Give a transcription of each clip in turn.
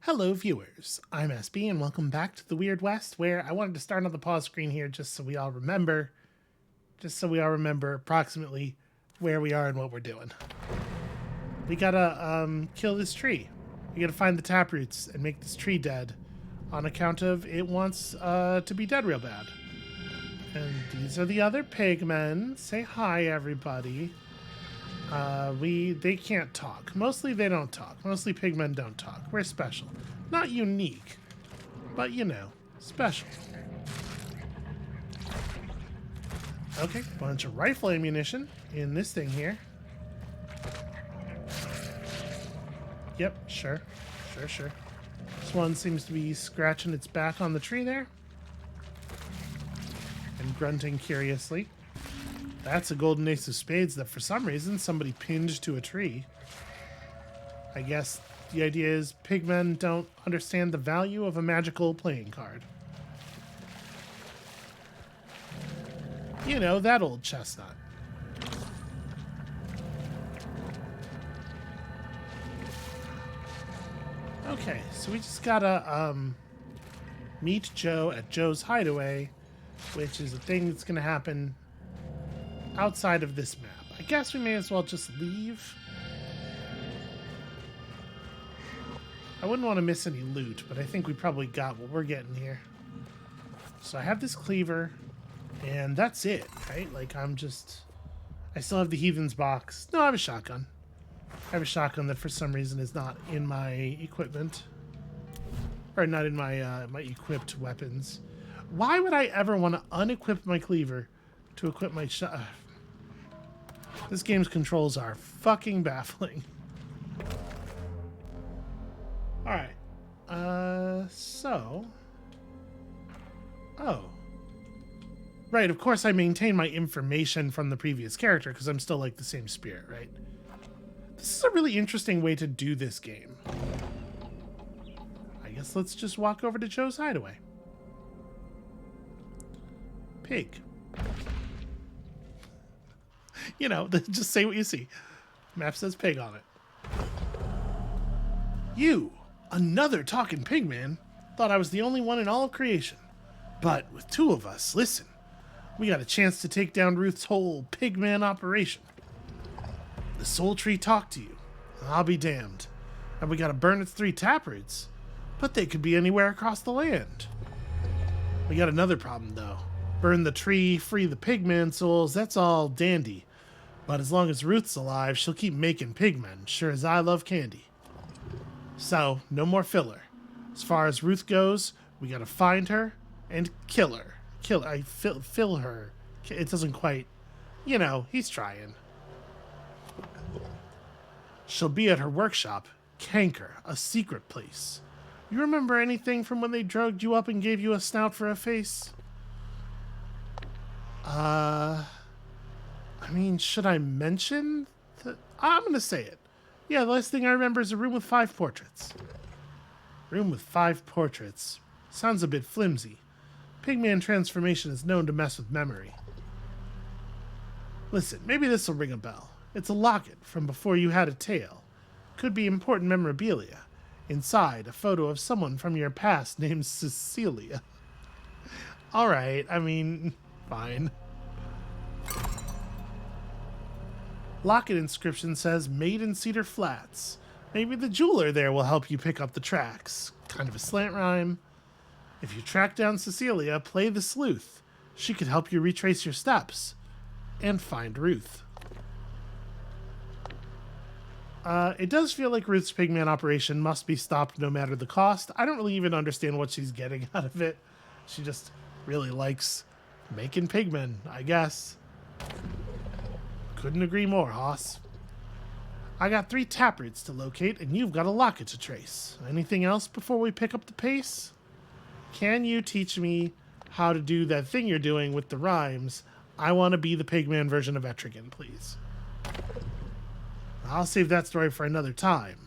Hello viewers, I'm SB and welcome back to the Weird West, where I wanted to start on the pause screen here just so we all remember approximately where we are and what we're doing. We gotta kill this tree. We gotta find the taproots and make this tree dead on account of it wants to be dead real bad. And these are the other pigmen. Say hi, everybody. They can't talk. Mostly they don't talk. Mostly pigmen don't talk. We're special. Not unique, but you know, special. Okay, bunch of rifle ammunition in this thing here. Yep, sure. This one seems to be scratching its back on the tree there. And grunting curiously. That's a golden ace of spades that for some reason somebody pinned to a tree. I guess the idea is pigmen don't understand the value of a magical playing card. You know, that old chestnut. Okay, so we just gotta meet Joe at Joe's hideaway, which is a thing that's gonna happen outside of this map. I guess we may as well just leave. I wouldn't want to miss any loot, but I think we probably got what we're getting here. So I have this cleaver, and that's it, right? Like, I still have the Heathen's box. No, I have a shotgun. I have a shotgun that for some reason is not in my equipment. Or not in my, my equipped weapons. Why would I ever want to unequip my cleaver to equip my shot? This game's controls are fucking baffling. Alright. Oh. Right, of course I maintain my information from the previous character because I'm still like the same spirit, right? This is a really interesting way to do this game. I guess let's just walk over to Joe's hideaway. Pig. You know, just say what you see. Map says pig on it. You, another talking pigman, thought I was the only one in all of creation. But with two of us, listen, we got a chance to take down Ruth's whole pigman operation. The soul tree talked to you. I'll be damned. And we gotta burn its 3 taproots. But they could be anywhere across the land. We got another problem, though. Burn the tree, free the pigman souls, that's all dandy. But as long as Ruth's alive, she'll keep making pigmen, sure as I love candy. So, no more filler. As far as Ruth goes, we gotta find her and kill her. Fill her. It doesn't quite... You know, he's trying. She'll be at her workshop, Canker, a secret place. You remember anything from when they drugged you up and gave you a snout for a face? I mean, should I mention? I'm gonna say it. Yeah, the last thing I remember is a room with 5 portraits. Room with 5 portraits. Sounds a bit flimsy. Pigman transformation is known to mess with memory. Listen, maybe this will ring a bell. It's a locket from before you had a tail. Could be important memorabilia. Inside, a photo of someone from your past named Cecilia. Alright, I mean, fine. Locket inscription says made in Cedar Flats. Maybe the jeweler there will help you pick up the tracks. Kind of a slant rhyme. If you track down Cecilia, play the sleuth. She could help you retrace your steps. And find Ruth. It does feel like Ruth's pigman operation must be stopped no matter the cost. I don't really even understand what she's getting out of it. She just really likes making pigmen, I guess. Couldn't agree more, Hoss. I got 3 taproots to locate, and you've got a locket to trace. Anything else before we pick up the pace? Can you teach me how to do that thing you're doing with the rhymes? I want to be the pigman version of Etrigan, please. I'll save that story for another time,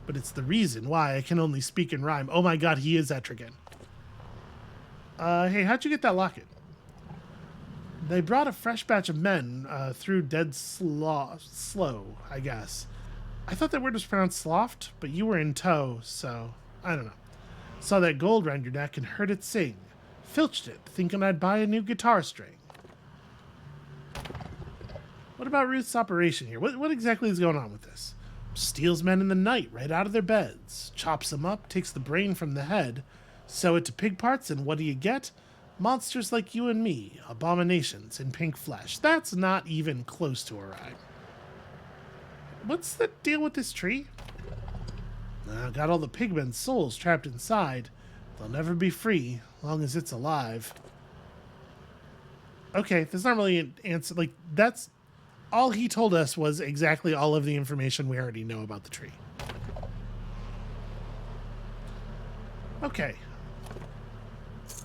but it's the reason why I can only speak in rhyme. Oh my god, he is Etrigan. Hey, how'd you get that locket? They brought a fresh batch of men through dead slow, I guess. I thought that word was pronounced sloft, but you were in tow, so I don't know. Saw that gold round your neck and heard it sing. Filched it, thinking I'd buy a new guitar string. What about Ruth's operation here? What exactly is going on with this? Steals men in the night right out of their beds, chops them up, takes the brain from the head, sew it to pig parts, and what do you get? Monsters like you and me, abominations in pink flesh. That's not even close to a rhyme. What's the deal with this tree? Got all the pigmen's souls trapped inside. They'll never be free, long as it's alive. Okay, there's not really an answer. Like, that's... all he told us was exactly all of the information we already know about the tree. Okay.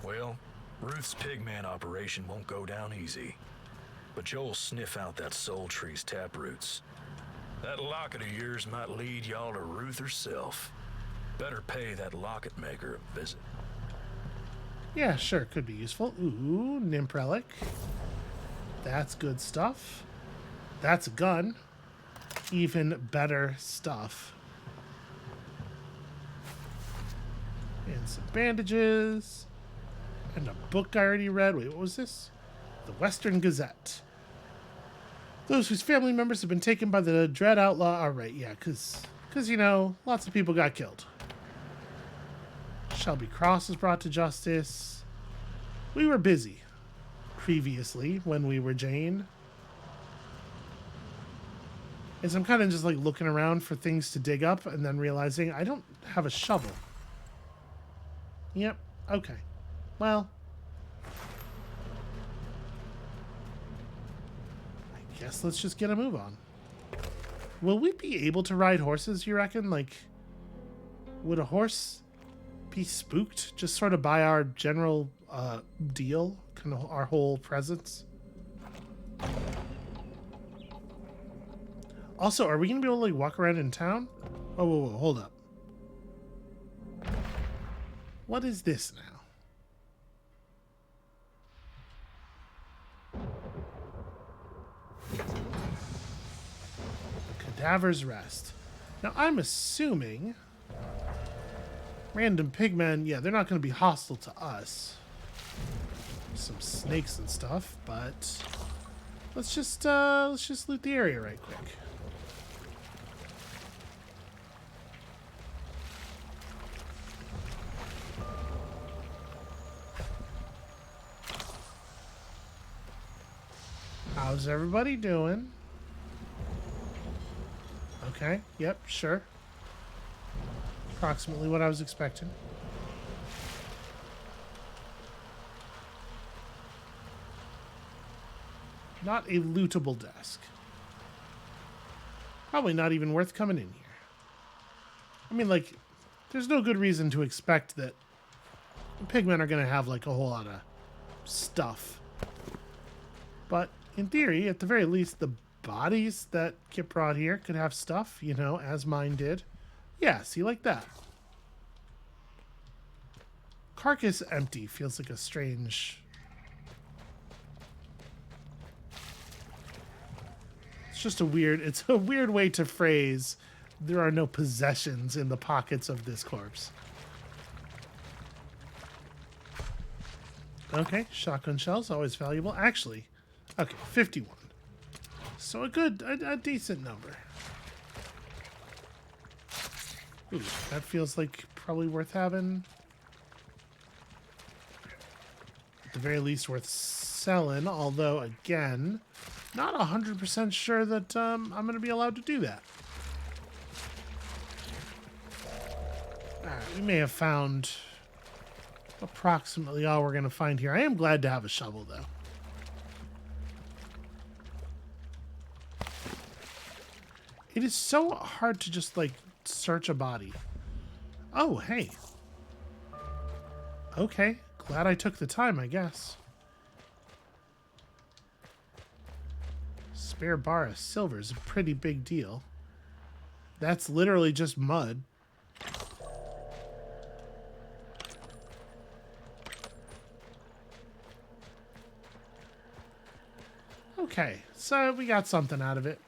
Well, Ruth's pigman operation won't go down easy. But you'll sniff out that soul tree's taproots. That locket of yours might lead y'all to Ruth herself. Better pay that locket maker a visit. Yeah, sure, could be useful. Ooh, nymph relic. That's good stuff. That's a gun. Even better stuff. And some bandages. And a book I already read. Wait, what was this? The Western Gazette. Those whose family members have been taken by the dread outlaw. All right, yeah, because, you know, lots of people got killed. Shelby Cross was brought to justice. We were busy previously when we were Jane. As I'm kind of just like looking around for things to dig up and then realizing I don't have a shovel. Yep, okay. Well, I guess let's just get a move on. Will we be able to ride horses, you reckon? Like, would a horse be spooked just sort of by our general deal? Kind of our whole presence? Also, are we going to be able to like walk around in town? Oh, whoa, hold up. What is this now? Cadaver's Rest. Now, I'm assuming random pigmen, yeah, they're not going to be hostile to us. Some snakes and stuff, but let's just loot the area right quick. How's everybody doing? Okay, yep, sure. Approximately what I was expecting. Not a lootable desk. Probably not even worth coming in here. I mean, like, there's no good reason to expect that pigmen are going to have, like, a whole lot of stuff. But in theory, at the very least, the bodies that get brought here could have stuff, you know, as mine did. Yeah, see, like that. Carcass empty feels like a strange... It's just a weird... It's a weird way to phrase there are no possessions in the pockets of this corpse. Okay, shotgun shells, always valuable. Actually, okay, 51. So a decent number. Ooh, that feels like probably worth having. At the very least worth selling, although, again, not 100% sure that I'm going to be allowed to do that. Alright, we may have found approximately all we're going to find here. I am glad to have a shovel, though. It is so hard to just, like, search a body. Oh, hey. Okay. Glad I took the time, I guess. Spare bar of silver is a pretty big deal. That's literally just mud. Okay, so we got something out of it.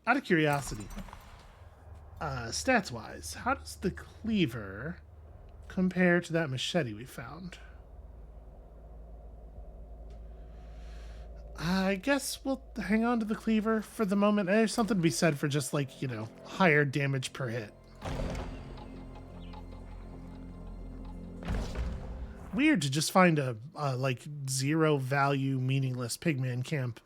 Out of curiosity, stats-wise, how does the cleaver compare to that machete we found? I guess we'll hang on to the cleaver for the moment. There's something to be said for just, like, you know, higher damage per hit. Weird to just find a like, zero value, meaningless pigman camp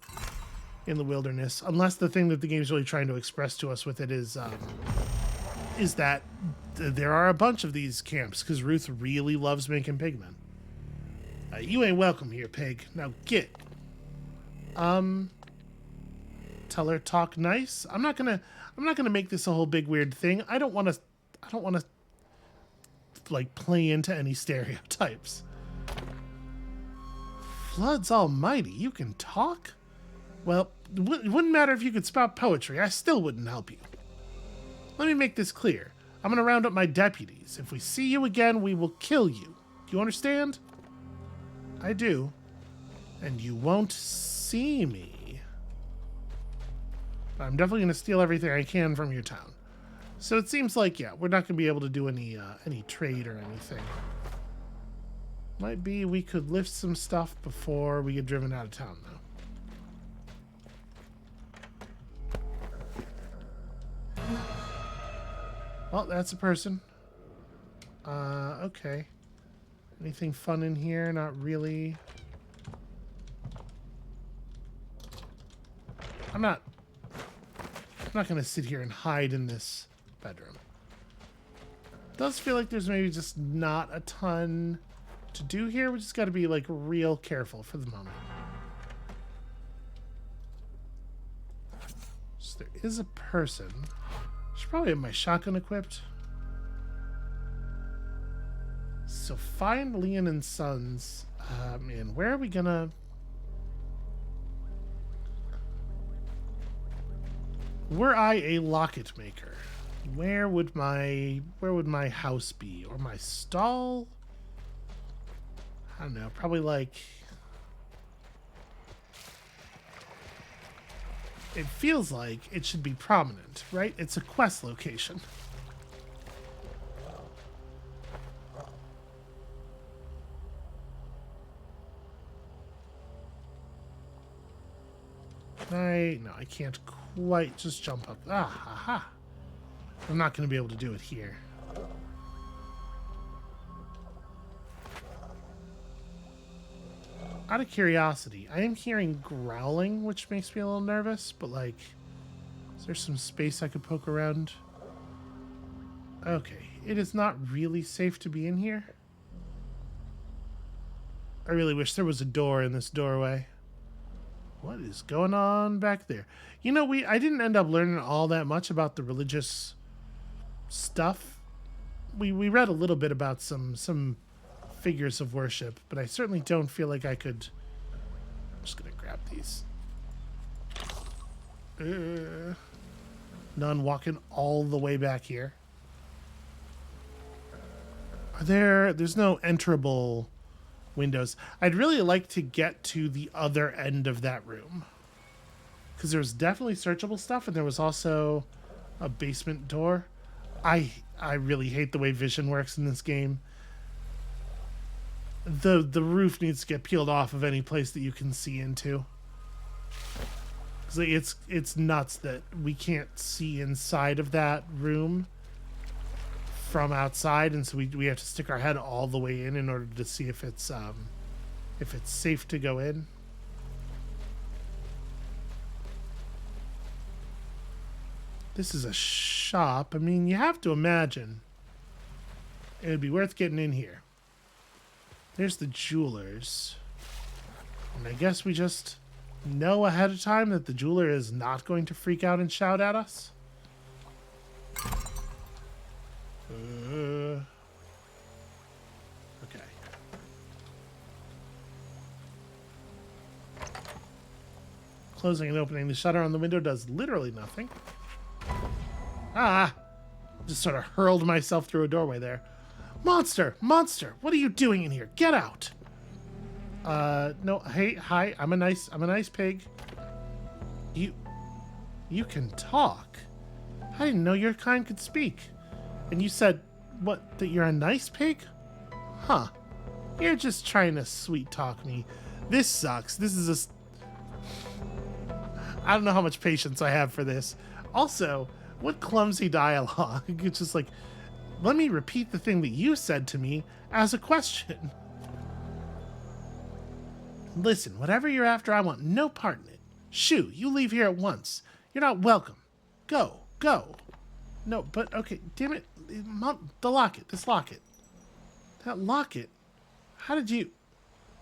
in the wilderness, unless the thing that the game's really trying to express to us with it is that there are a bunch of these camps, because Ruth really loves making pigmen. You ain't welcome here, pig. Now get. Tell her talk nice. I'm not gonna make this a whole big weird thing. I don't want to like play into any stereotypes. Floods almighty, you can talk? Well, it wouldn't matter if you could spout poetry. I still wouldn't help you. Let me make this clear. I'm gonna round up my deputies. If we see you again, we will kill you. Do you understand? I do. And you won't see me. But I'm definitely gonna steal everything I can from your town. So it seems like, yeah, we're not gonna be able to do any trade or anything. Might be we could lift some stuff before we get driven out of town, though. Well, that's a person. Okay. Anything fun in here? Not really. I'm not gonna sit here and hide in this bedroom. Does feel like there's maybe just not a ton to do here. We just got to be like real careful for the moment. So there is a person. Should probably have my shotgun equipped. So find Leon and Sons. Man, where are we gonna? Were I a locket maker, where would my house be? Or my stall? I don't know, probably like... It feels like it should be prominent, right? It's a quest location. No, I can't quite just jump up. Ah, ha. I'm not going to be able to do it here. Out of curiosity, I am hearing growling, which makes me a little nervous, but like, is there some space I could poke around? Okay, it is not really safe to be in here. I really wish there was a door in this doorway. What is going on back there? You know, I didn't end up learning all that much about the religious stuff. We read a little bit about some figures of worship, but I certainly don't feel like I could... I'm just gonna grab these. None walking all the way back here. There's no enterable windows. I'd really like to get to the other end of that room, because there was definitely searchable stuff, and there was also a basement door. I really hate the way vision works in this game. The roof needs to get peeled off of any place that you can see into. It's nuts that we can't see inside of that room from outside, and so we have to stick our head all the way in order to see if it's safe to go in. This is a shop. I mean, you have to imagine it would be worth getting in here. There's the jewelers. And I guess we just know ahead of time that the jeweler is not going to freak out and shout at us. Okay. Closing and opening the shutter on the window does literally nothing. Ah! Just sort of hurled myself through a doorway there. Monster! Monster! What are you doing in here? Get out! No, hey, hi, I'm a nice pig. You can talk? I didn't know your kind could speak. And you said, what, that you're a nice pig? Huh. You're just trying to sweet talk me. This sucks. This is I don't know how much patience I have for this. Also, what clumsy dialogue. It's just like, let me repeat the thing that you said to me as a question. Listen, whatever you're after, I want no part in it. Shoo, you leave here at once. You're not welcome. Go, go. No, but okay, damn it. The locket, this locket. That locket? How did you...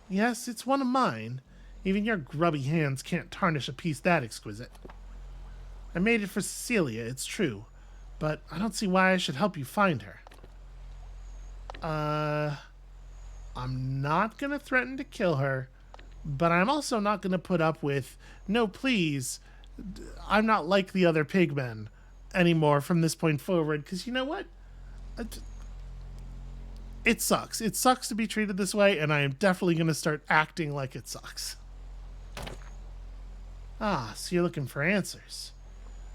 Yes, it's one of mine. Even your grubby hands can't tarnish a piece that exquisite. I made it for Cecilia, it's true. But I don't see why I should help you find her. I'm not gonna threaten to kill her, but I'm also not gonna put up with, no please, I'm not like the other pigmen anymore from this point forward, because you know what? It sucks. It sucks to be treated this way, and I am definitely gonna start acting like it sucks. Ah, so you're looking for answers.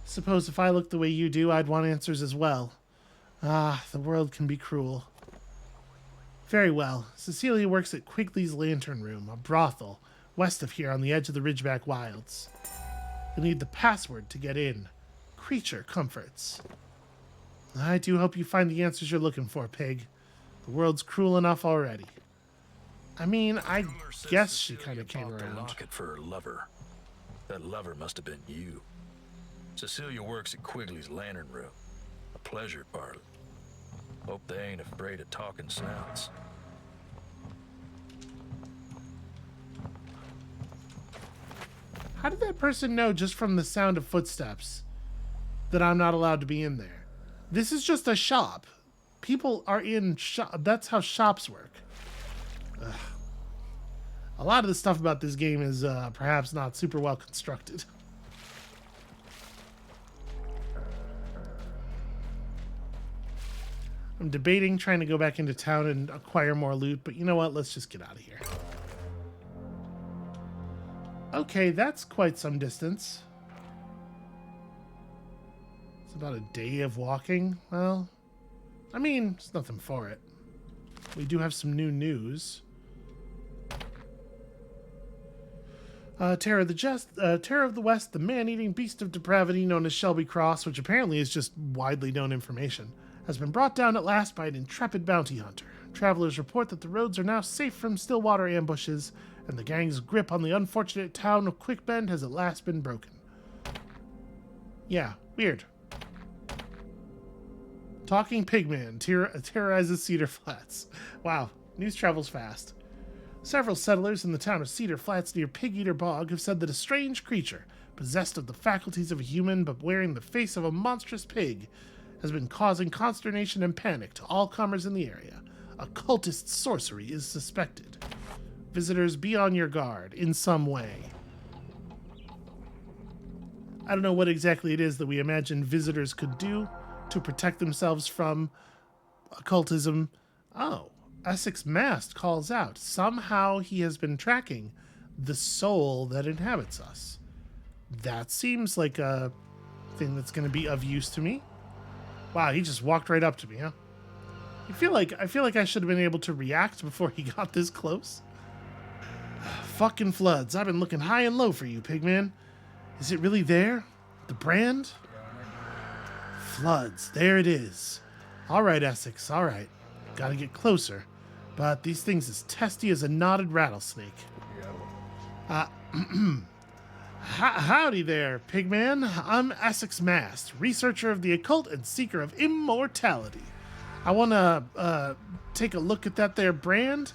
Suppose if I looked the way you do, I'd want answers as well. Ah, the world can be cruel. Very well. Cecilia works at Quigley's Lantern Room, a brothel, west of here on the edge of the Ridgeback Wilds. You'll need the password to get in. Creature comforts. I do hope you find the answers you're looking for, pig. The world's cruel enough already. I mean, I guess she kind of came around. A locket for her lover. That lover must have been you. Cecilia works at Quigley's Lantern Room, a pleasure parlor. Hope they ain't afraid of talking snouts. How did that person know just from the sound of footsteps that I'm not allowed to be in there? This is just a shop. People are in shop. That's how shops work. Ugh. A lot of the stuff about this game is perhaps not super well constructed. I'm debating trying to go back into town and acquire more loot, but you know what? Let's just get out of here. Okay, that's quite some distance. It's about a day of walking. Well, I mean, there's nothing for it. We do have some new news. Terror of the West, the man-eating beast of depravity known as Shelby Cross, which apparently is just widely known information, has been brought down at last by an intrepid bounty hunter. Travelers report that the roads are now safe from Stillwater ambushes, and the gang's grip on the unfortunate town of Quickbend has at last been broken. Yeah, weird. Talking Pigman terrorizes Cedar Flats. Wow, news travels fast. Several settlers in the town of Cedar Flats near Pig Eater Bog have said that a strange creature, possessed of the faculties of a human but wearing the face of a monstrous pig, has been causing consternation and panic to all comers in the area. Occultist sorcery is suspected. Visitors, be on your guard in some way. I don't know what exactly it is that we imagine visitors could do to protect themselves from occultism. Oh, Essex Mast calls out. Somehow he has been tracking the soul that inhabits us. That seems like a thing that's going to be of use to me. Wow, he just walked right up to me, huh? I feel like I should have been able to react before he got this close. Fucking floods. I've been looking high and low for you, Pigman. Is it really there? The brand? Floods. There it is. All right, Essex. All right. Gotta get closer. But these things as testy as a knotted rattlesnake. Howdy there, Pigman. I'm Essex Mast, researcher of the occult and seeker of immortality. I want to take a look at that there brand.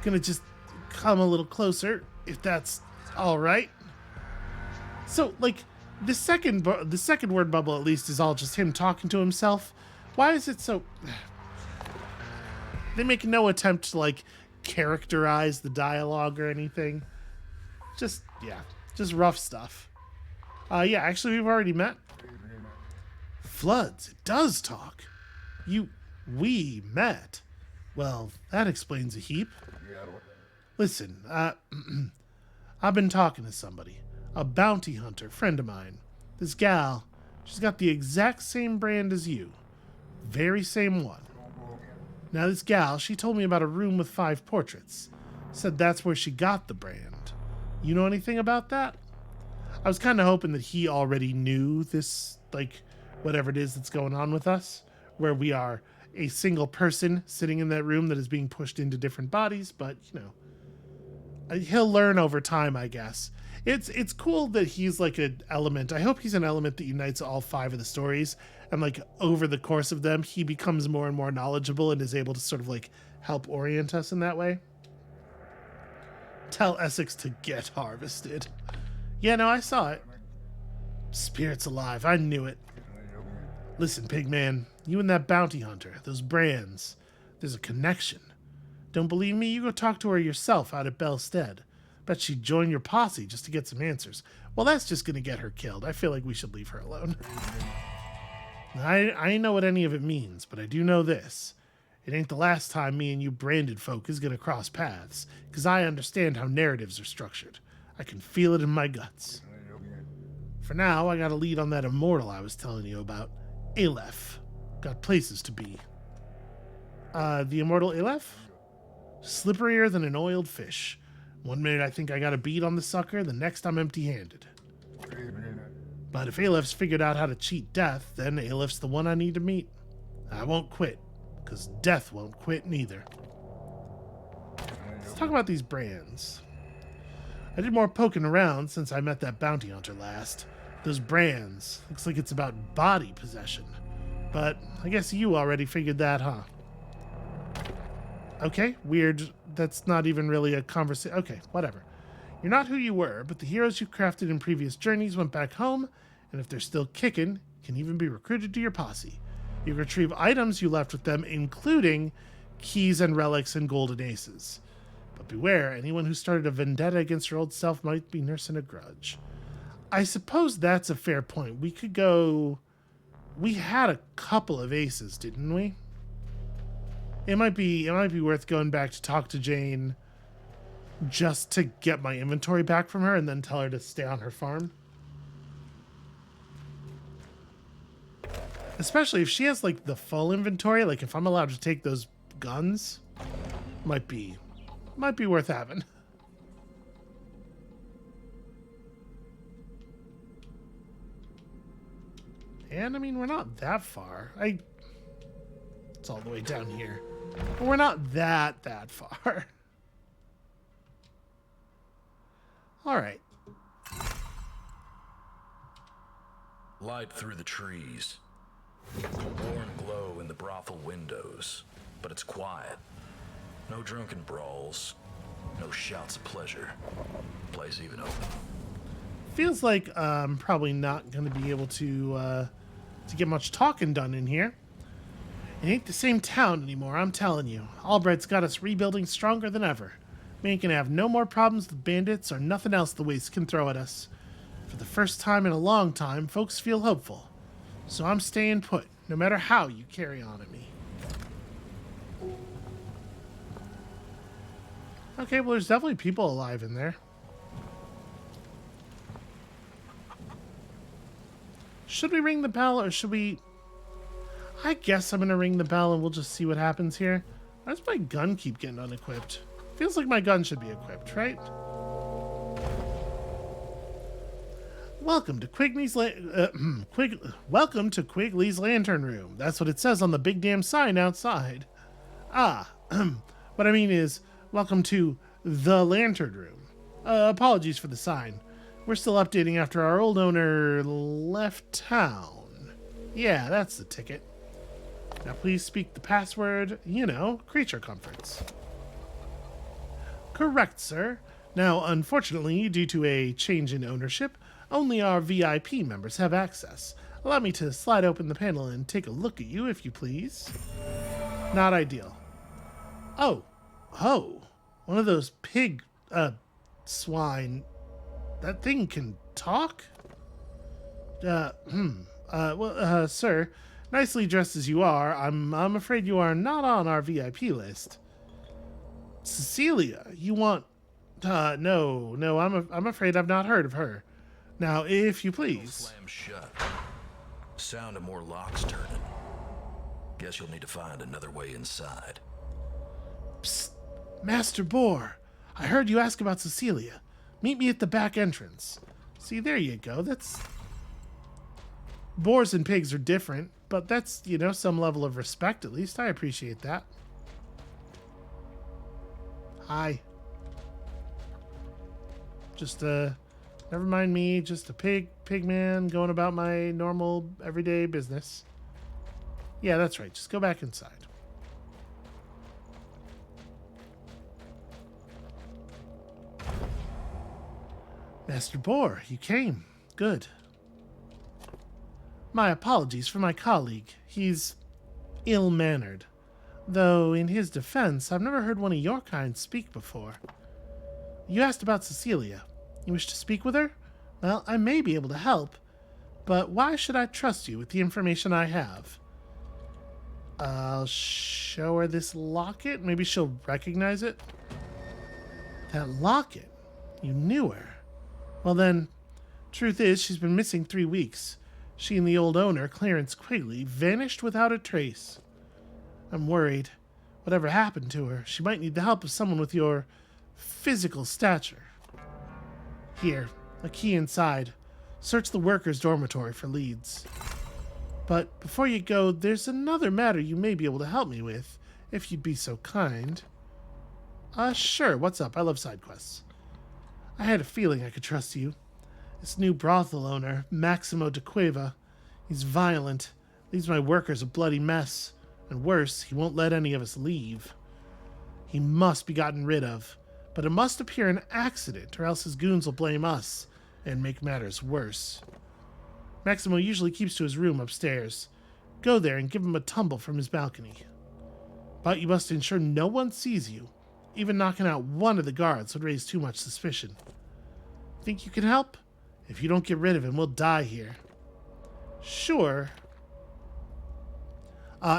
Gonna just come a little closer, if that's all right. So, like, the second word bubble, at least, is all just him talking to himself. Why is it so... They make no attempt to, like, characterize the dialogue or anything. Just rough stuff. Yeah, actually, we've already met. Floods, it does talk. We met. Well, that explains a heap. Listen, I've been talking to somebody. A bounty hunter, friend of mine. This gal, she's got the exact same brand as you. Very same one. Now this gal, she told me about a room with 5 portraits. Said that's where she got the brand. You know anything about that? I was kind of hoping that he already knew this, like, whatever it is that's going on with us, where we are a single person sitting in that room that is being pushed into different bodies, but, you know, he'll learn over time, I guess. It's cool that he's like an element. I hope he's an element that unites all 5 of the stories, and like over the course of them, he becomes more and more knowledgeable and is able to sort of like help orient us in that way. Tell Essex to get harvested. Yeah, no, I saw it. Spirit's alive. I knew it. Listen, Pigman, you and that bounty hunter, those brands, there's a connection. Don't believe me? You go talk to her yourself out at Belstead. Bet she'd join your posse just to get some answers. Well, that's just going to get her killed. I feel like we should leave her alone. I know what any of it means, but I do know this. It ain't the last time me and you branded folk is going to cross paths, because I understand how narratives are structured. I can feel it in my guts. For now, I got a lead on that immortal I was telling you about. Aleph. Got places to be. The immortal Aleph? Slipperier than an oiled fish. One minute I think I got a bead on the sucker, the next I'm empty-handed. But if Aleph's figured out how to cheat death, then Aleph's the one I need to meet. I won't quit, because death won't quit neither. Let's talk about these brands. I did more poking around since I met that bounty hunter last. Those brands. Looks like it's about body possession. But I guess you already figured that, huh? Okay, weird. That's not even really a conversation. Okay, whatever. You're not who you were, but the heroes you crafted in previous journeys went back home, and if they're still kicking, can even be recruited to your posse. You retrieve items you left with them, including keys and relics and golden aces. But beware, anyone who started a vendetta against your old self might be nursing a grudge. I suppose that's a fair point. We could go... We had a couple of aces, didn't we? It might be worth going back to talk to Jane just to get my inventory back from her and then tell her to stay on her farm. Especially if she has like the full inventory, like if I'm allowed to take those guns, might be worth having. And I mean, we're not that far. It's all the way down here. But we're not that far. All right. Light through the trees. Warm glow in the brothel windows. But it's quiet. No drunken brawls. No shouts of pleasure. Place even open. Feels like I'm probably not going to be able to get much talking done in here. It ain't the same town anymore, I'm telling you. Albrecht's got us rebuilding stronger than ever. We ain't gonna have no more problems with bandits or nothing else the Waste can throw at us. For the first time in a long time, folks feel hopeful. So I'm staying put, no matter how you carry on at me. Okay, well, there's definitely people alive in there. Should we ring the bell, or should we... I guess I'm going to ring the bell and we'll just see what happens here. Why does my gun keep getting unequipped? Feels like my gun should be equipped, right? Welcome to welcome to Quigley's Lantern Room. That's what it says on the big damn sign outside. What I mean is, welcome to the Lantern Room. Apologies for the sign. We're still updating after our old owner left town. Yeah, that's the ticket. Now please speak the password, creature comforts. Correct, sir. Now, unfortunately, due to a change in ownership, only our VIP members have access. Allow me to slide open the panel and take a look at you, if you please. Not ideal. Oh. One of those pig, swine. That thing can talk? Sir, nicely dressed as you are, I'm afraid you are not on our VIP list. Cecilia, you want... No, I'm afraid I've not heard of her. Now, if you It'll please. slam shut. Sound of more locks turning. Guess you'll need to find another way inside. Psst, Master Boar, I heard you ask about Cecilia. Meet me at the back entrance. See, there you go. That's... Boars and pigs are different, but that's, you know, some level of respect at least. I appreciate that. Hi. Just, never mind me. Just a pig man going about my normal, everyday business. Yeah, that's right. Just go back inside. Master Boar, you came. Good. My apologies for my colleague. He's ill-mannered. Though, in his defense, I've never heard one of your kind speak before. You asked about Cecilia. You wish to speak with her? Well, I may be able to help, but why should I trust you with the information I have? I'll show her this locket. Maybe she'll recognize it. That locket? You knew her. Well then, truth is, she's been missing 3 weeks. She and the old owner, Clarence Quigley, vanished without a trace. I'm worried. Whatever happened to her, she might need the help of someone with your physical stature. Here, a key inside. Search the workers' dormitory for leads. But before you go, there's another matter you may be able to help me with, if you'd be so kind. Sure, what's up? I love side quests. I had a feeling I could trust you. This new brothel owner, Maximo de Cueva, he's violent, leaves my workers a bloody mess, and worse, he won't let any of us leave. He must be gotten rid of, but it must appear an accident, or else his goons will blame us, and make matters worse. Maximo usually keeps to his room upstairs. Go there and give him a tumble from his balcony. But you must ensure no one sees you. Even knocking out one of the guards would raise too much suspicion. Think you can help? If you don't get rid of him, we'll die here. Sure.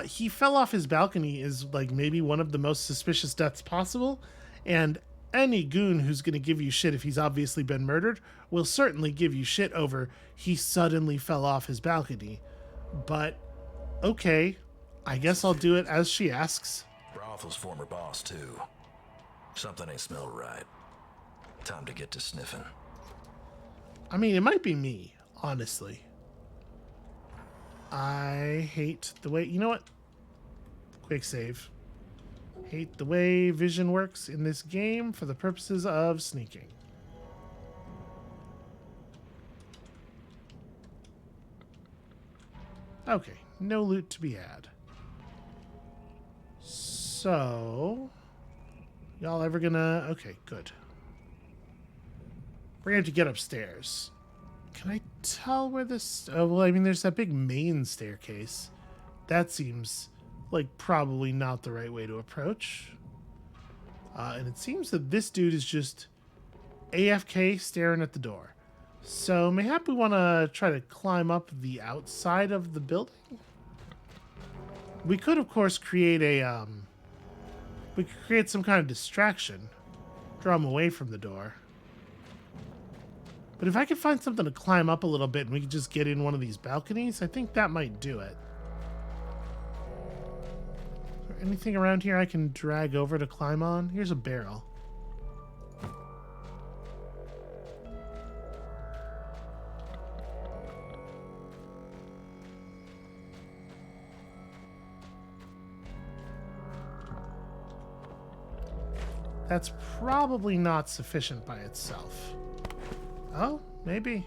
He fell off his balcony is like maybe one of the most suspicious deaths possible, and any goon who's going to give you shit if he's obviously been murdered will certainly give you shit over he suddenly fell off his balcony. But, okay, I guess I'll do it as she asks. Brothel's former boss, too. Something ain't smell right. Time to get to sniffing. I mean, it might be me, honestly. I hate the way... You know what? Quick save. Hate the way vision works in this game for the purposes of sneaking. Okay, no loot to be had. So... Y'all ever gonna... Okay, good. We're gonna have to get upstairs. Can I tell where this... Oh, well, I mean, there's that big main staircase. That seems like probably not the right way to approach. And it seems that this dude is just AFK staring at the door. So mayhap we want to try to climb up the outside of the building? We could, of course, create a... We could create some kind of distraction. Draw him away from the door. But if I could find something to climb up a little bit and we could just get in one of these balconies, I think that might do it. Is there anything around here I can drag over to climb on? Here's a barrel. That's probably not sufficient by itself. Oh, maybe.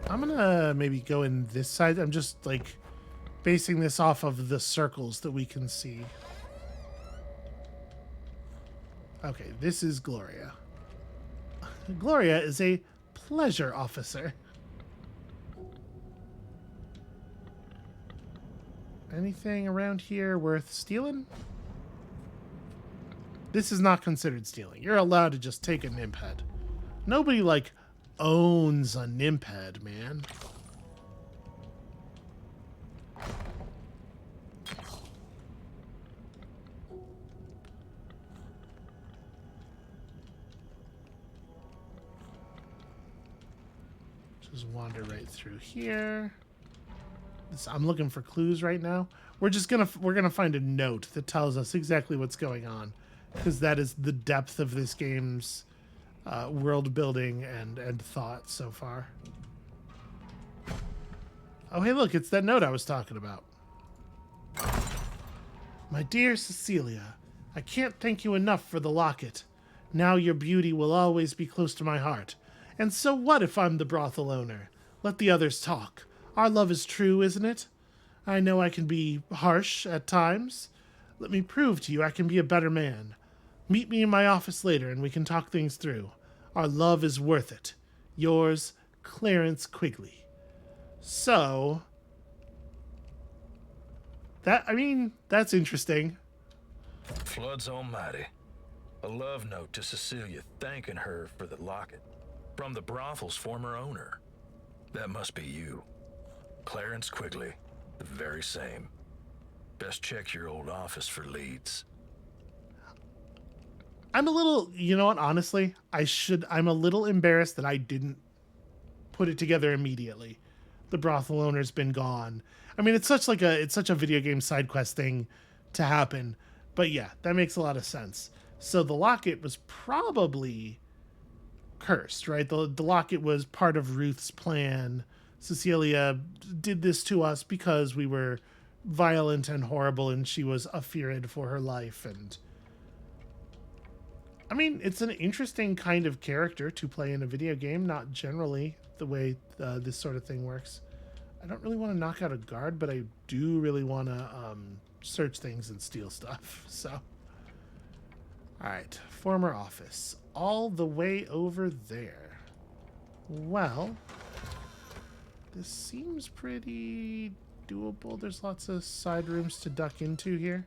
I'm gonna maybe go in this side. I'm just like basing this off of the circles that we can see. Okay, this is Gloria. Gloria is a pleasure officer. Anything around here worth stealing? This is not considered stealing. You're allowed to just take a nymph head. Nobody, like, owns a nymph head, man. Just wander right through here. I'm looking for clues right now. We're gonna find a note that tells us exactly what's going on, because that is the depth of this game's world building and thought so far. Oh, hey, look, it's that note I was talking about. My dear Cecilia, I can't thank you enough for the locket. Now your beauty will always be close to my heart. And so what if I'm the brothel owner? Let the others talk. Our love is true, isn't it? I know I can be harsh at times. Let me prove to you I can be a better man. Meet me in my office later and we can talk things through. Our love is worth it. Yours, Clarence Quigley. So, that's interesting. Floods almighty. A love note to Cecilia thanking her for the locket. From the brothel's former owner. That must be you. Clarence Quigley. The very same. Best check your old office for leads. I'm a little, you know what, honestly, I'm a little embarrassed that I didn't put it together immediately. The brothel owner's been gone. I mean, it's such a video game side quest thing to happen. But yeah, that makes a lot of sense. So the locket was probably cursed, right? The locket was part of Ruth's plan. Cecilia did this to us because we were violent and horrible and she was afeared for her life. And I mean, it's an interesting kind of character to play in a video game, not generally the way this sort of thing works. I don't really want to knock out a guard, but I do really want to search things and steal stuff. So, all right, former office, all the way over there. Well, this seems pretty doable. There's lots of side rooms to duck into here.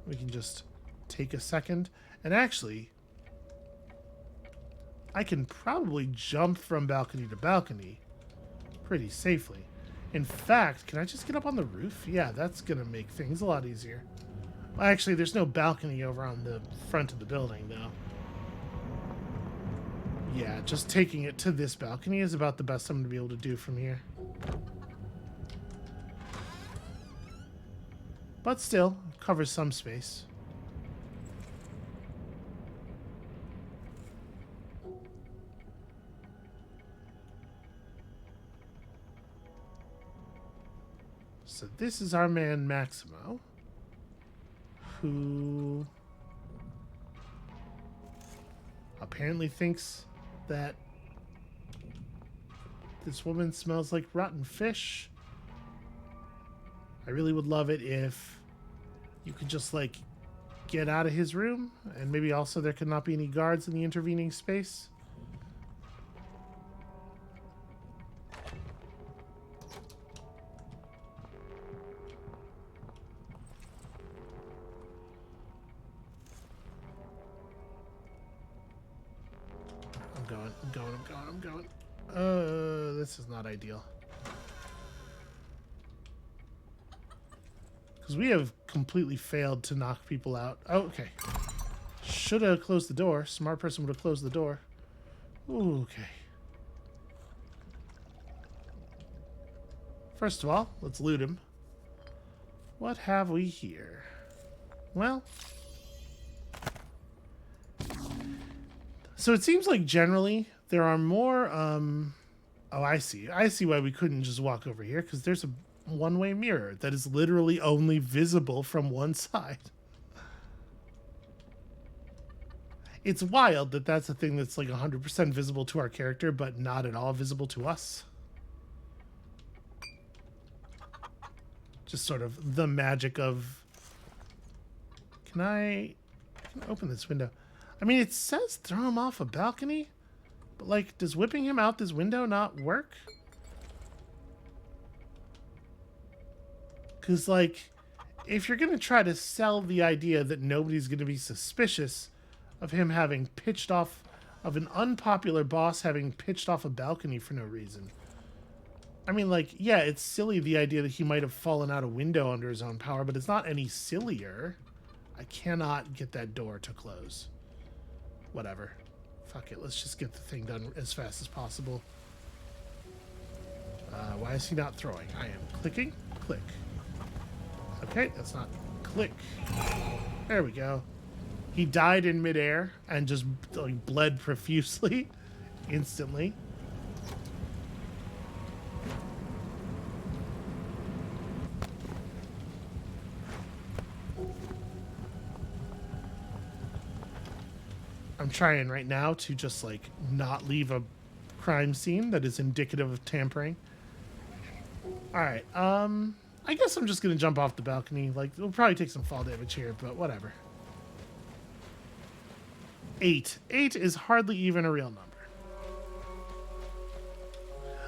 We can just take a second. And actually, I can probably jump from balcony to balcony pretty safely. In fact, can I just get up on the roof? Yeah, that's going to make things a lot easier. Well, actually, there's no balcony over on the front of the building, though. Yeah, just taking it to this balcony is about the best I'm going to be able to do from here. But still, covers some space. So this is our man Maximo, who apparently thinks that this woman smells like rotten fish. I really would love it if you could just, like, get out of his room, and maybe also there could not be any guards in the intervening space. I'm going. This is not ideal. Because we have completely failed to knock people out. Oh, okay. Should have closed the door. Smart person would have closed the door. Ooh, okay. First of all, let's loot him. What have we here? Well, so it seems like generally there are more, oh, I see. I see why we couldn't just walk over here, because there's a one-way mirror that is literally only visible from one side. It's wild that that's a thing that's like 100% visible to our character, but not at all visible to us. Just sort of the magic of... Can I open this window? I mean, it says throw him off a balcony, but, like, does whipping him out this window not work? Because, like, if you're going to try to sell the idea that nobody's going to be suspicious of him having pitched off, of an unpopular boss having pitched off a balcony for no reason. I mean, like, yeah, it's silly, the idea that he might have fallen out a window under his own power, but it's not any sillier. I cannot get that door to close. Whatever. Fuck it, let's just get the thing done as fast as possible. Why is he not throwing? I am clicking. Click. Okay, that's not click. There we go. He died in midair and just like bled profusely instantly. I'm trying right now to just like not leave a crime scene that is indicative of tampering. All right. I guess I'm just gonna jump off the balcony. Like, it'll probably take some fall damage here, but whatever. 8. 8 is hardly even a real number.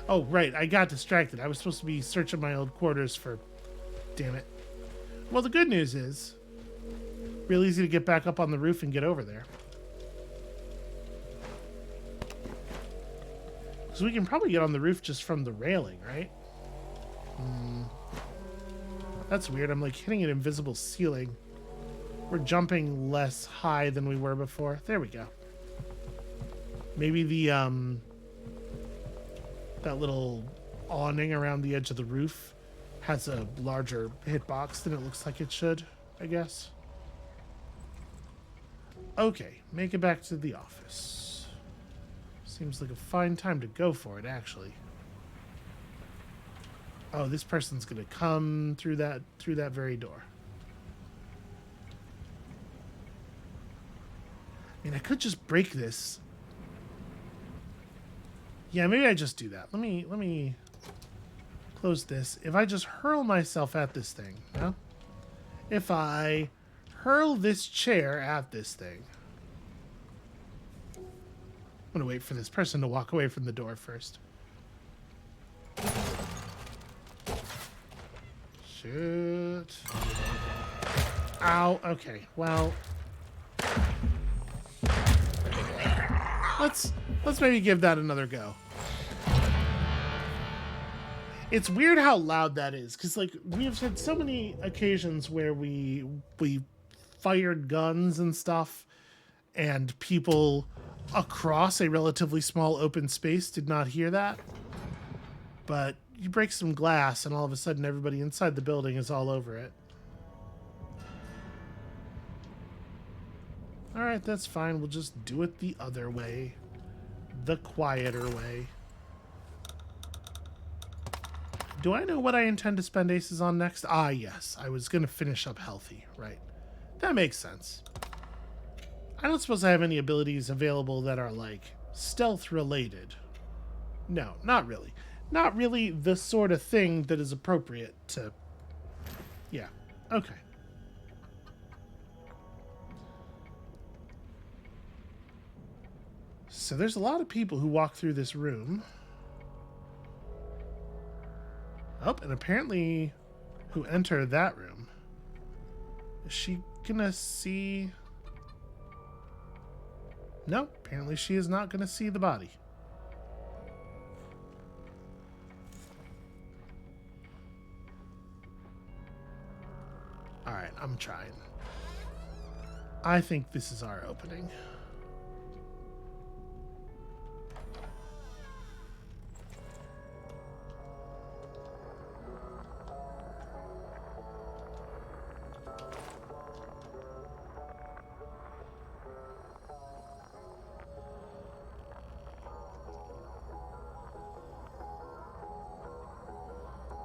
Oh, right. I got distracted. I was supposed to be searching my old quarters for... Damn it. Well, the good news is... real easy to get back up on the roof and get over there. So we can probably get on the roof just from the railing, right? That's weird. I'm like hitting an invisible ceiling. We're jumping less high than we were before. There we go. Maybe the that little awning around the edge of the roof has a larger hitbox than it looks like it should, I guess. Okay, make it back to the office. Seems like a fine time to go for it, actually. Oh, this person's gonna come through that very door. I mean, I could just break this. Yeah, maybe I just do that. Let me close this. If I just hurl myself at this thing, no? If I hurl this chair at this thing. I'm gonna wait for this person to walk away from the door first. Shoot. Ow. Okay. Well, let's maybe give that another go. It's weird how loud that is, because like we have had so many occasions where we fired guns and stuff, and people across a relatively small open space did not hear that. But you break some glass and all of a sudden everybody inside the building is all over it. Alright, that's fine. We'll just do it the other way. The quieter way. Do I know what I intend to spend aces on next? Ah, yes. I was going to finish up healthy, right? That makes sense. I don't suppose I have any abilities available that are, like, stealth-related. No, not really. Not really the sort of thing that is appropriate to... Yeah, okay. So there's a lot of people who walk through this room. Oh, and apparently who enter that room. Is she gonna see... No, apparently she is not gonna see the body. Alright, I'm trying. I think this is our opening.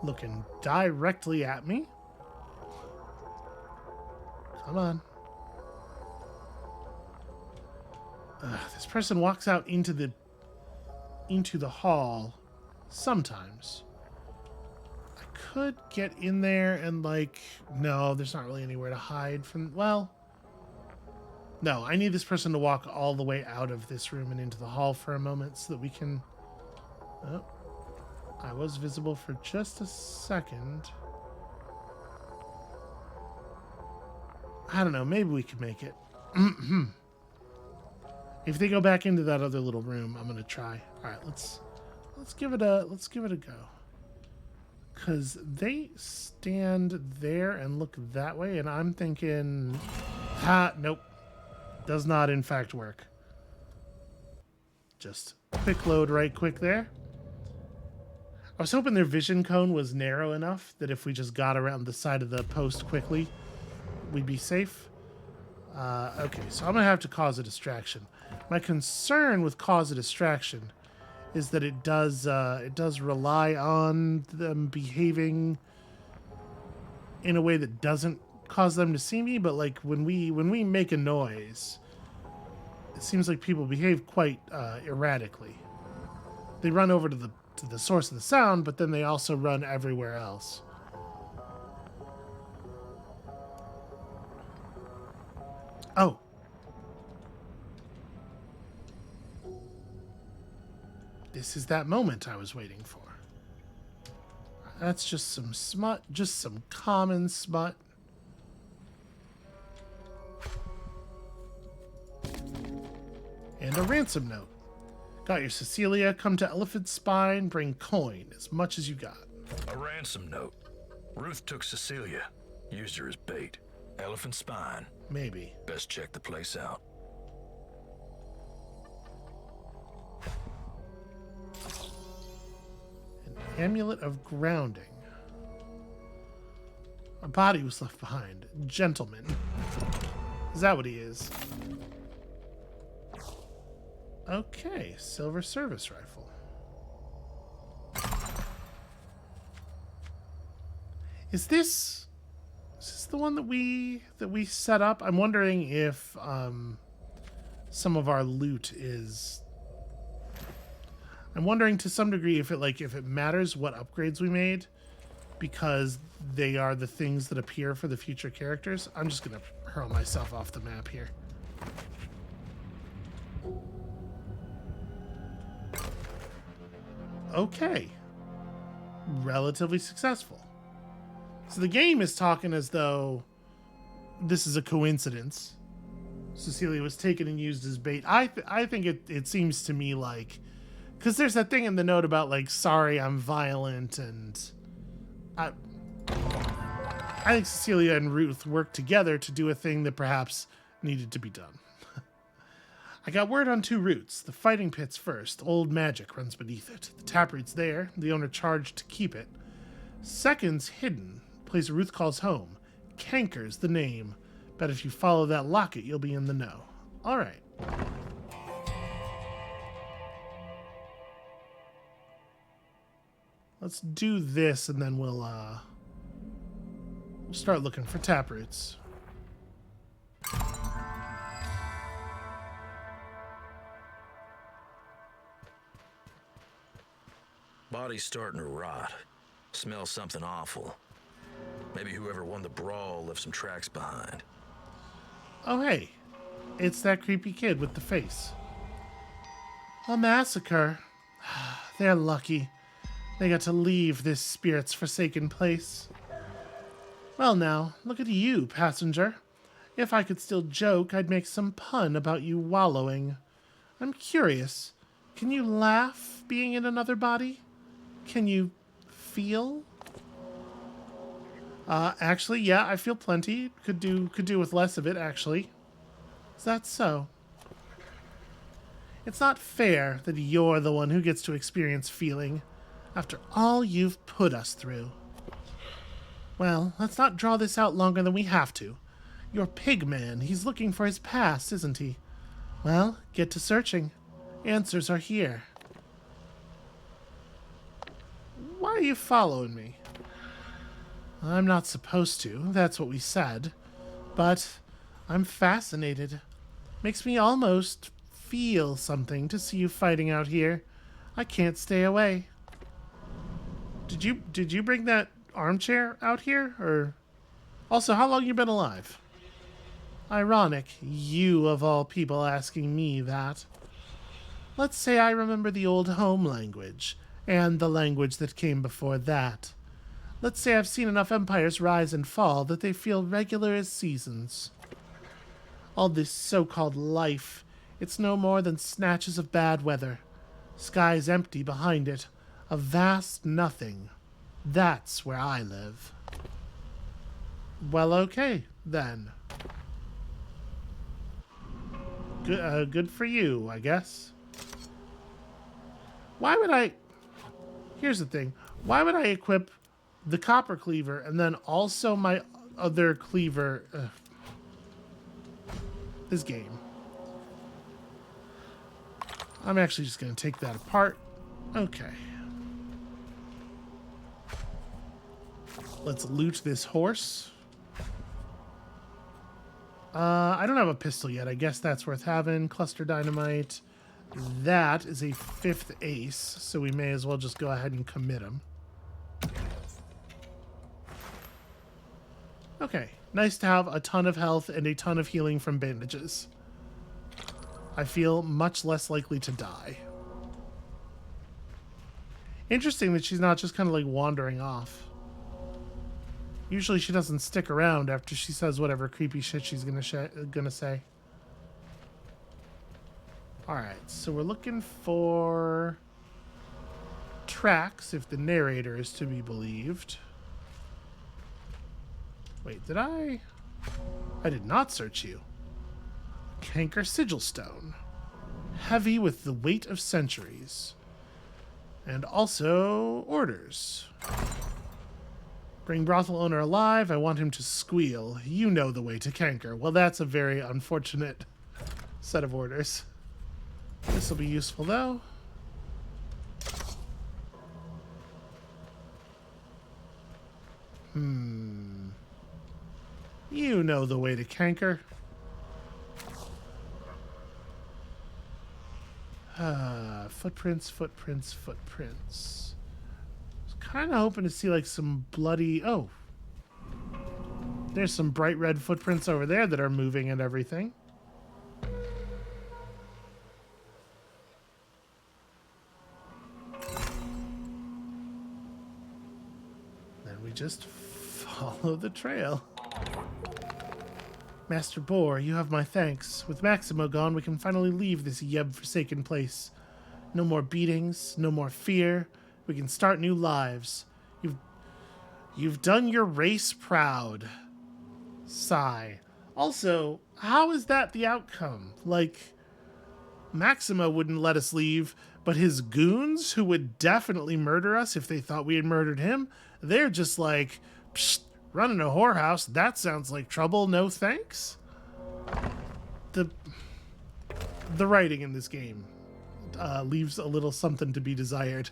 Looking directly at me. Come on. This person walks out into the hall sometimes. I could get in there and like... No, there's not really anywhere to hide from... Well... No, I need this person to walk all the way out of this room and into the hall for a moment so that we can... Oh. I was visible for just a second. I don't know. Maybe we could make it. If they go back into that other little room, I'm gonna try. All right, let's give it a go. Cause they stand there and look that way, and I'm thinking, nope, does not in fact work. Just quick load right quick there. I was hoping their vision cone was narrow enough that if we just got around the side of the post quickly, we'd be safe. Okay, so I'm going to have to cause a distraction. My concern with cause a distraction is that it does rely on them behaving in a way that doesn't cause them to see me, but like when we make a noise, it seems like people behave quite erratically. They run over to the source of the sound, but then they also run everywhere else. Oh. This is that moment I was waiting for. That's just some smut, just some common smut. And a ransom note. Got your Cecilia, come to Elephant Spine, bring coin, as much as you got. A ransom note. Ruth took Cecilia, used her as bait. Elephant Spine. Maybe. Best check the place out. An amulet of grounding. A body was left behind. Gentleman. Is that what he is? Okay, silver service rifle. Is this the one that we set up? I'm wondering if some of our loot is. I'm wondering to some degree if it matters what upgrades we made, because they are the things that appear for the future characters. I'm just gonna hurl myself off the map here. Okay. Relatively successful. So the game is talking as though this is a coincidence. Cecilia was taken and used as bait. I think it seems to me like, because there's that thing in the note about like, sorry, I'm violent, and I think Cecilia and Ruth worked together to do a thing that perhaps needed to be done. I got word on 2 routes. The fighting pit's first. Old magic runs beneath it. The taproot's there. The owner charged to keep it. Second's hidden. Place Ruth calls home. Canker's the name. Bet if you follow that locket, you'll be in the know. All right. Let's do this, and then we'll start looking for taproots. Body's starting to rot. Smells something awful. Maybe whoever won the brawl left some tracks behind. Oh, hey. It's that creepy kid with the face. A massacre. They're lucky. They got to leave this spirit's forsaken place. Well now, look at you, passenger. If I could still joke, I'd make some pun about you wallowing. I'm curious. Can you laugh being in another body? Can you feel? Actually, yeah, I feel plenty. Could do with less of it, actually. Is that so? It's not fair that you're the one who gets to experience feeling after all you've put us through. Well, let's not draw this out longer than we have to. Your pig man, he's looking for his past, isn't he? Well, get to searching. Answers are here. Why are you following me? I'm not supposed to, that's what we said. But I'm fascinated. Makes me almost feel something to see you fighting out here. I can't stay away. Did you bring that armchair out here? Or also, how long you been alive? Ironic, you of all people asking me that. Let's say I remember the old home language, and the language that came before that. Let's say I've seen enough empires rise and fall that they feel regular as seasons. All this so-called life, it's no more than snatches of bad weather. Sky's empty behind it, a vast nothing. That's where I live. Well, okay, then. Good for you, I guess. Why would I... Here's the thing. Why would I equip the copper cleaver and then also my other cleaver? This game. I'm actually just going to take that apart. Okay. Let's loot this horse. I don't have a pistol yet. I guess that's worth having. Cluster dynamite. That is a 5th ace, so we may as well just go ahead and commit him. Okay. Nice to have a ton of health and a ton of healing from bandages. I feel much less likely to die. Interesting that she's not just kind of like wandering off. Usually she doesn't stick around after she says whatever creepy shit she's gonna say. Alright, so we're looking for tracks, if the narrator is to be believed. Wait, did I? I did not search you. Canker sigil stone. Heavy with the weight of centuries. And also orders. Bring brothel owner alive. I want him to squeal. You know the way to Canker. Well, that's a very unfortunate set of orders. This will be useful, though. You know the way to Canker. Footprints, footprints, footprints. I was kind of hoping to see like some bloody... Oh. There's some bright red footprints over there that are moving and everything. Then we just follow the trail. Master Boar, you have my thanks. With Maximo gone, we can finally leave this Yeb-forsaken place. No more beatings, no more fear. We can start new lives. You've done your race proud. Sigh. Also, how is that the outcome? Like, Maximo wouldn't let us leave, but his goons, who would definitely murder us if they thought we had murdered him, they're just like, psst, running a whorehouse, that sounds like trouble, no thanks? The writing in this game leaves a little something to be desired.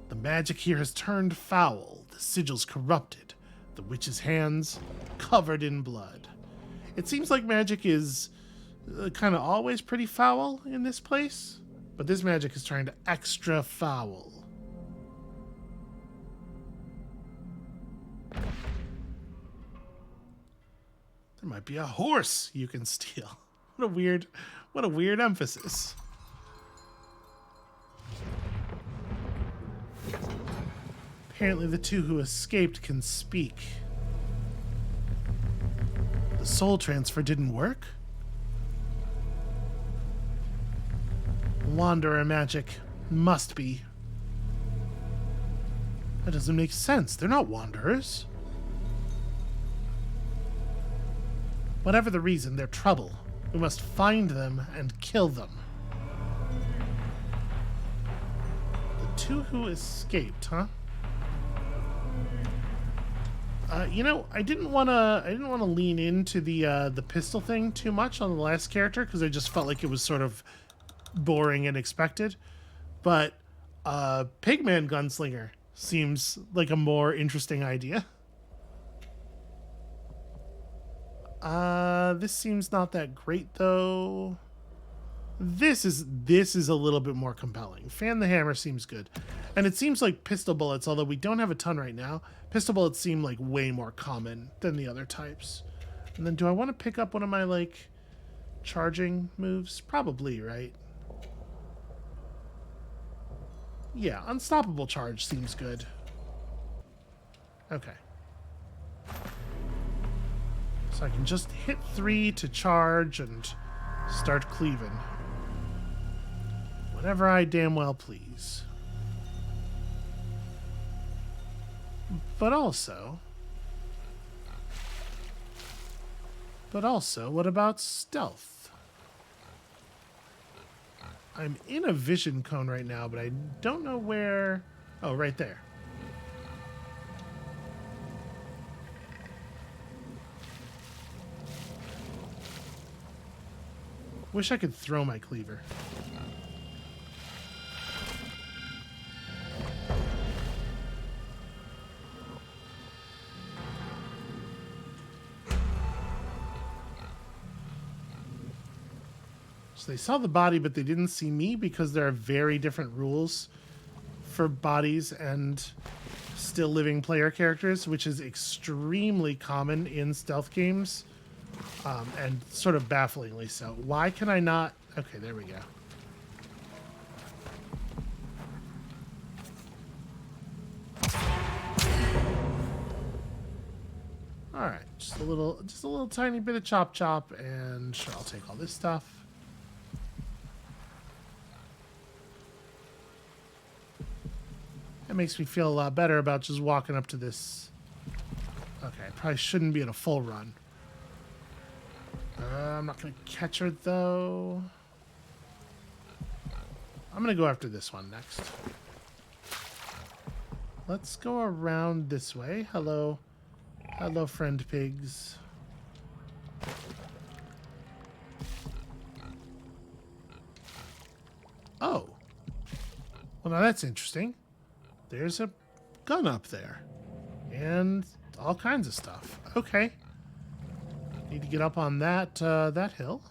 The magic here has turned foul, the sigils corrupted, the witch's hands covered in blood. It seems like magic is kind of always pretty foul in this place, but this magic is turned extra foul. There might be a horse you can steal. What a weird emphasis. Apparently the two who escaped can speak. The soul transfer didn't work? Wanderer magic. Must be. That doesn't make sense. They're not wanderers. Whatever the reason, they're trouble. We must find them and kill them. The two who escaped, huh? You know, I didn't want to lean into the pistol thing too much on the last character because I just felt like it was sort of boring and expected. But Pigman Gunslinger seems like a more interesting idea. This seems not that great though. This is a little bit more compelling. Fan the Hammer seems good. And it seems like pistol bullets, although we don't have a ton right now, pistol bullets seem like way more common than the other types. And then do I want to pick up one of my like charging moves? Probably, right? Yeah, unstoppable charge seems good. Okay. So I can just hit 3 to charge and start cleaving. Whenever I damn well please. But also, what about stealth? I'm in a vision cone right now, but I don't know where Oh, right there. Wish I could throw my cleaver. So they saw the body, but they didn't see me because there are very different rules for bodies and still living player characters, which is extremely common in stealth games, and sort of bafflingly so. Why can I not? Okay, there we go. All right, just a little tiny bit of chop chop, and sure, I'll take all this stuff. That makes me feel a lot better about just walking up to this. Okay, I probably shouldn't be in a full run. I'm not going to catch her, though. I'm going to go after this one next. Let's go around this way. Hello. Hello, friend pigs. Oh. Well, now that's interesting. There's a gun up there. And all kinds of stuff. Okay. Need to get up on that hill.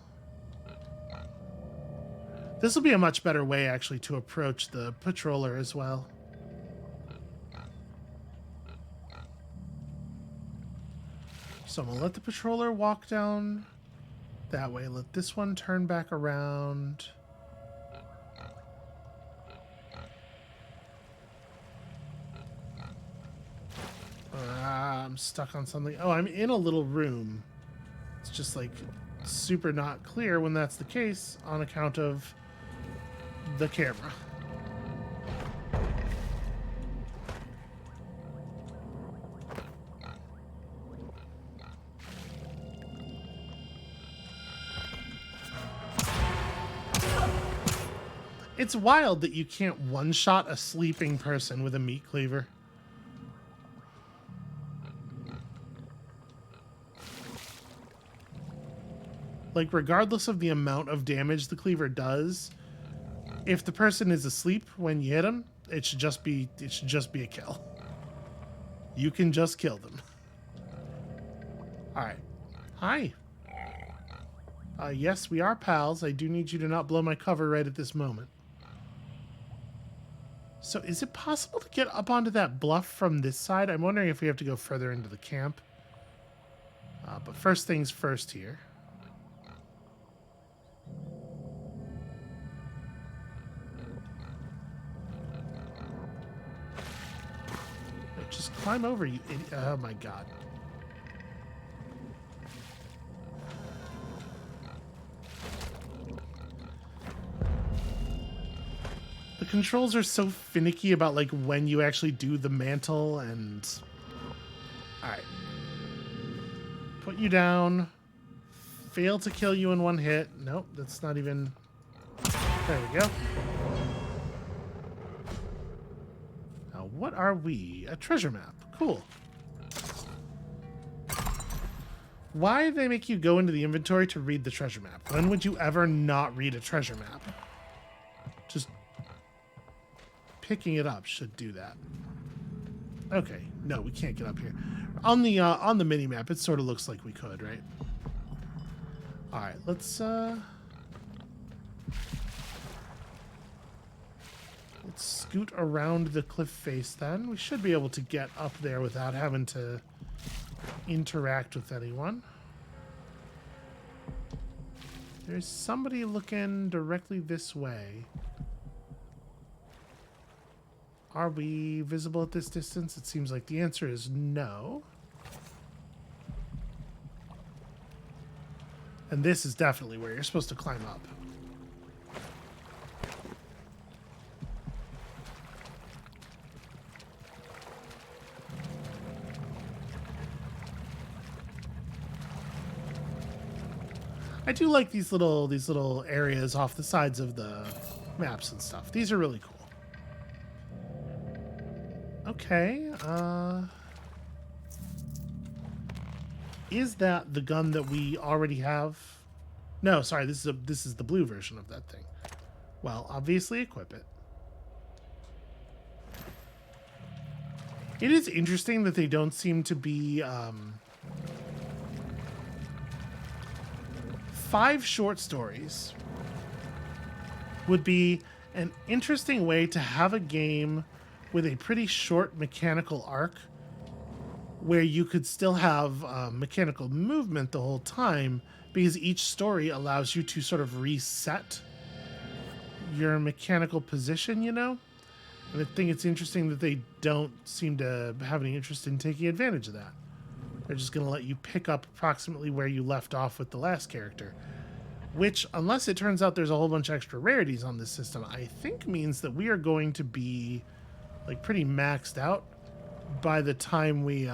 This will be a much better way, actually, to approach the patroller as well. So I'm going to let the patroller walk down that way. Let this one turn back around. I'm stuck on something. Oh, I'm in a little room. It's just like super not clear when that's the case on account of the camera. It's wild that you can't one-shot a sleeping person with a meat cleaver. Like, regardless of the amount of damage the cleaver does, if the person is asleep when you hit them, it should just be a kill. You can just kill them. All right. Hi. Yes, we are pals. I do need you to not blow my cover right at this moment. So is it possible to get up onto that bluff from this side? I'm wondering if we have to go further into the camp. But first things first here. Just climb over, you idiot. Oh my god. The controls are so finicky about like when you actually do the mantle and... Alright. Put you down. Fail to kill you in one hit. Nope, that's not even... There we go. Now, what are we? A treasure map. Cool. Why do they make you go into the inventory to read the treasure map? When would you ever not read a treasure map? Just picking it up should do that. Okay, no, we can't get up here. On the mini map, it sort of looks like we could, right? All right, let's scoot around the cliff face. Then we should be able to get up there without having to interact with anyone. There's somebody looking directly this way. Are we visible at this distance? It seems like the answer is no. And this is definitely where you're supposed to climb up. I do like these little areas off the sides of the maps and stuff. These are really cool. Okay, is that the gun that we already have? No, sorry, this is the blue version of that thing. Well, obviously equip it. It is interesting that they don't seem to be 5 short stories would be an interesting way to have a game with a pretty short mechanical arc where you could still have mechanical movement the whole time, because each story allows you to sort of reset your mechanical position, you know? And I think it's interesting that they don't seem to have any interest in taking advantage of that. They're just going to let you pick up approximately where you left off with the last character. Which, unless it turns out there's a whole bunch of extra rarities on this system, I think means that we are going to be like pretty maxed out by the time we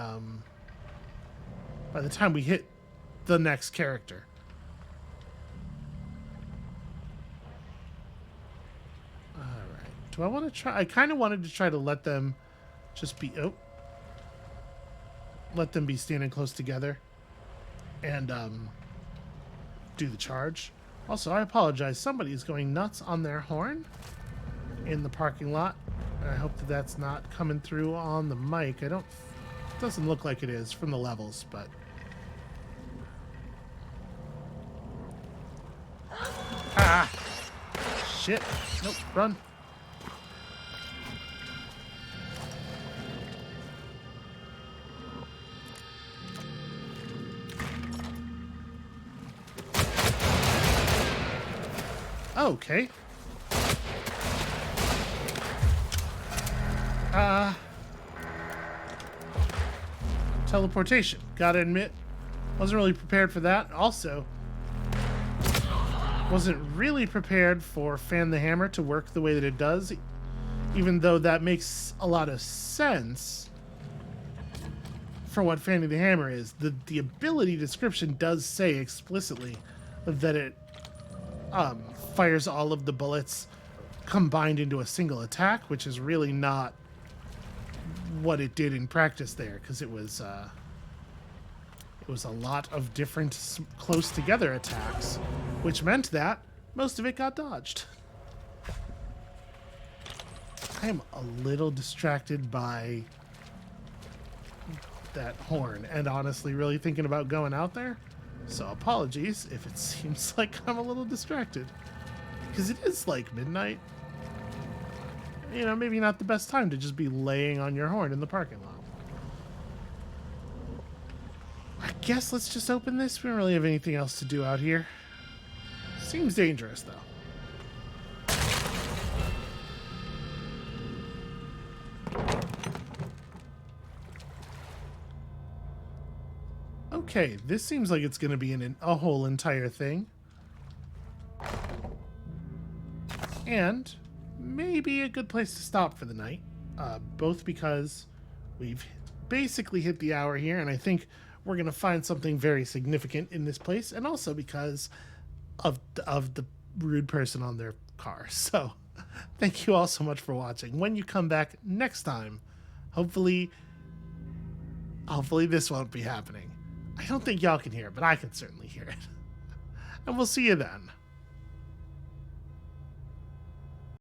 hit the next character. All right. Do I want to try? I kind of wanted to try to let them just be let them be standing close together and do the charge. Also, I apologize. Somebody is going nuts on their horn in the parking lot. I hope that that's not coming through on the mic. It doesn't look like it is from the levels, but shit. Nope, run. Okay. Teleportation. Gotta admit, wasn't really prepared for that. Also, wasn't really prepared for Fan the Hammer to work the way that it does, even though that makes a lot of sense for what Fanning the Hammer is. The ability description does say explicitly that it fires all of the bullets combined into a single attack, which is really not what it did in practice there, because it was a lot of different close together attacks, which meant that most of it got dodged. I am a little distracted by that horn and honestly really thinking about going out there, so apologies if it seems like I'm a little distracted, because it is like midnight. You know, maybe not the best time to just be laying on your horn in the parking lot. I guess let's just open this. We don't really have anything else to do out here. Seems dangerous, though. Okay, this seems like it's going to be a whole entire thing. And maybe a good place to stop for the night. Both because we've basically hit the hour here, and I think we're going to find something very significant in this place, and also because of the rude person on their car. So thank you all so much for watching. When you come back next time, hopefully this won't be happening. I don't think y'all can hear it, but I can certainly hear it. And we'll see you then.